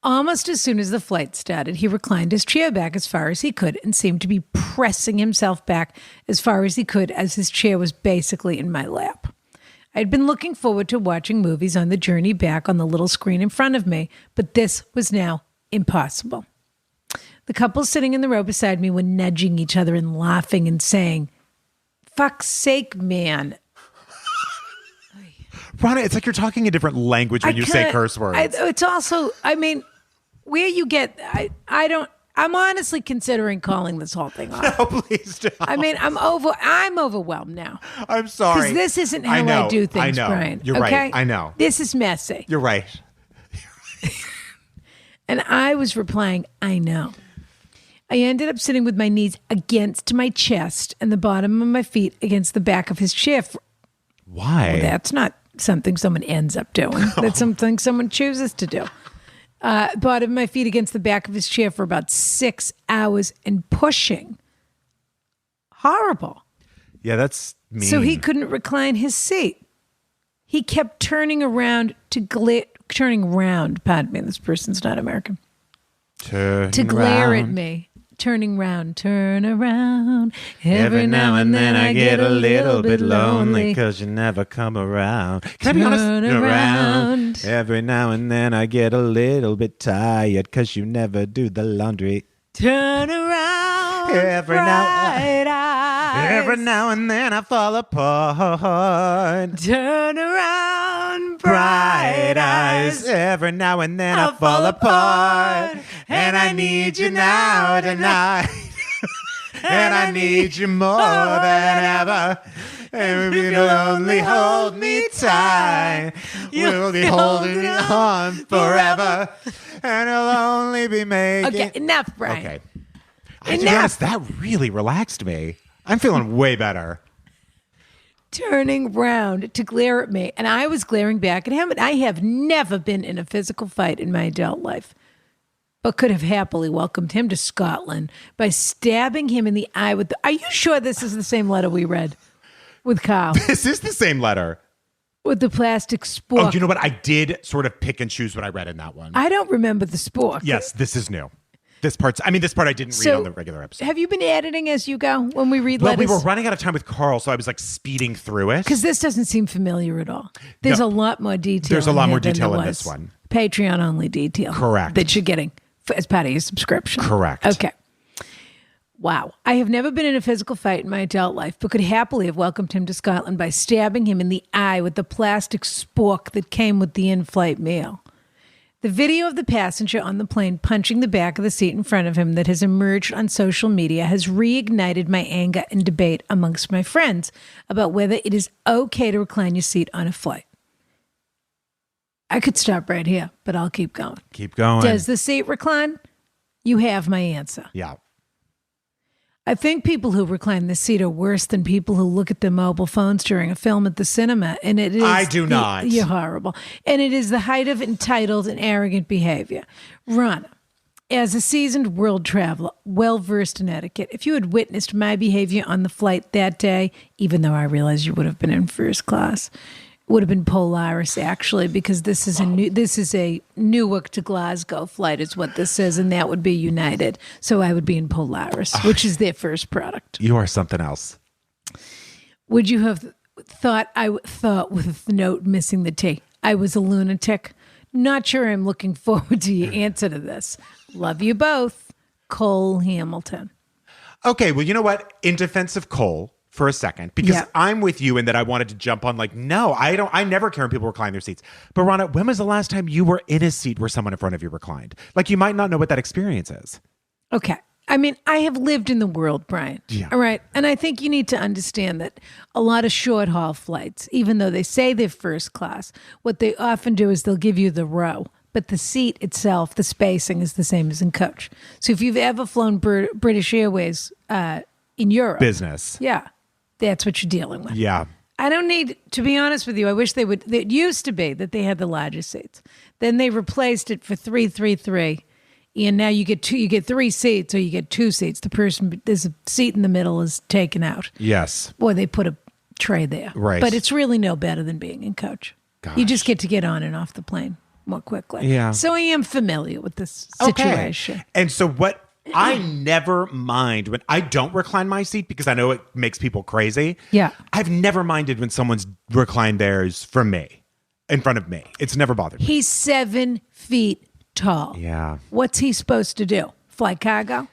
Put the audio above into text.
Almost as soon as the flight started, he reclined his chair back as far as he could and seemed to be pressing himself back as far as he could as his chair was basically in my lap. I had been looking forward to watching movies on the journey back on the little screen in front of me, but this was now impossible. The couple sitting in the row beside me were nudging each other and laughing and saying, "Fuck's sake, man." Rana, it's like you're talking a different language when you say curse words. It's also, I mean, where you get, I'm honestly considering calling this whole thing off. No, please don't. I mean, I'm overwhelmed now. I'm sorry. Because this isn't how I do things, I know. Brian. You're okay? right. I know. This is messy. You're right. And I was replying, I know. I ended up sitting with my knees against my chest and the bottom of my feet against the back of his chair. Why? Well, that's not something someone ends up doing. That's something someone chooses to do. Bottom of my feet against the back of his chair for about 6 hours and pushing. Horrible. Yeah, that's mean. So he couldn't recline his seat. He kept turning around to pardon me, this person's not American. To glare at me. Turning round, turn around. Every now and then I get a little bit lonely because you never come around. Can I be honest? Turn around. Every now and then I get a little bit tired because you never do the laundry. Turn around. Every bright eyes. Every now and then I fall apart. Turn around, Bright eyes. Every now and then I fall apart. And I need you now tonight. And I need you more than ever. And if you'll only hold me tight, we'll be holding on forever. And it'll only be making... Okay, enough, Brian. Okay. To be honest, that really relaxed me. I'm feeling way better. Turning round to glare at me, and I was glaring back at him, and I have never been in a physical fight in my adult life, but could have happily welcomed him to Scotland by stabbing him in the eye with the... Are you sure this is the same letter we read with Kyle? This is the same letter. With the plastic spork. Oh, you know what? I did sort of pick and choose what I read in that one. I don't remember the spork. Yes, this is new. This part I didn't read on the regular episode. Have you been editing as you go when we read letters? Well, we were running out of time with Carl, so I was like speeding through it. Because this doesn't seem familiar at all. There's a lot more detail. There's a lot more than detail there in was. this one. Patreon only detail. Correct. That you're getting as part of your subscription. Correct. Okay. Wow. I have never been in a physical fight in my adult life, but could happily have welcomed him to Scotland by stabbing him in the eye with the plastic spork that came with the in-flight meal. The video of the passenger on the plane punching the back of the seat in front of him that has emerged on social media has reignited my anger and debate amongst my friends about whether it is okay to recline your seat on a flight. I could stop right here, but I'll keep going. Keep going. Does the seat recline? You have my answer. Yeah. I think people who recline the seat are worse than people who look at their mobile phones during a film at the cinema. And it is I do not. You're horrible. And it is the height of entitled and arrogant behavior. Rana, as a seasoned world traveler, well-versed in etiquette, if you had witnessed my behavior on the flight that day, even though I realize you would have been in first class, would have been Polaris, actually, because this is a Newark to Glasgow flight is what this is, and that would be United. So I would be in Polaris, which is their first product. You are something else. Would you have thought with the note missing the T, I was a lunatic? Not sure I'm looking forward to your answer to this. Love you both. Cole Hamilton. Okay, well, you know what? In defense of Cole, for a second, because I'm with you in that I wanted to jump on like, no, I never care when people recline their seats. But Rana, when was the last time you were in a seat where someone in front of you reclined? Like, you might not know what that experience is. Okay. I mean, I have lived in the world, Brian. Yeah. All right. And I think you need to understand that a lot of short haul flights, even though they say they're first class, what they often do is they'll give you the row. But the seat itself, the spacing is the same as in coach. So if you've ever flown British Airways in Europe. Business. Yeah. That's what you're dealing with. Yeah. I don't need, to be honest with you, I wish they would. It used to be that they had the larger seats. Then they replaced it for 333. And now you get 3 seats or you get 2 seats. There's a seat in the middle is taken out. Yes. Or they put a tray there. Right. But it's really no better than being in coach. Gosh. You just get to get on and off the plane. more quickly. Yeah. So I am familiar with this Okay. situation. And so what I never mind when I don't recline my seat because I know it makes people crazy. Yeah. I've never minded when someone's reclined theirs from me, in front of me. It's never bothered me. He's 7 feet tall. Yeah. What's he supposed to do? Fly cargo?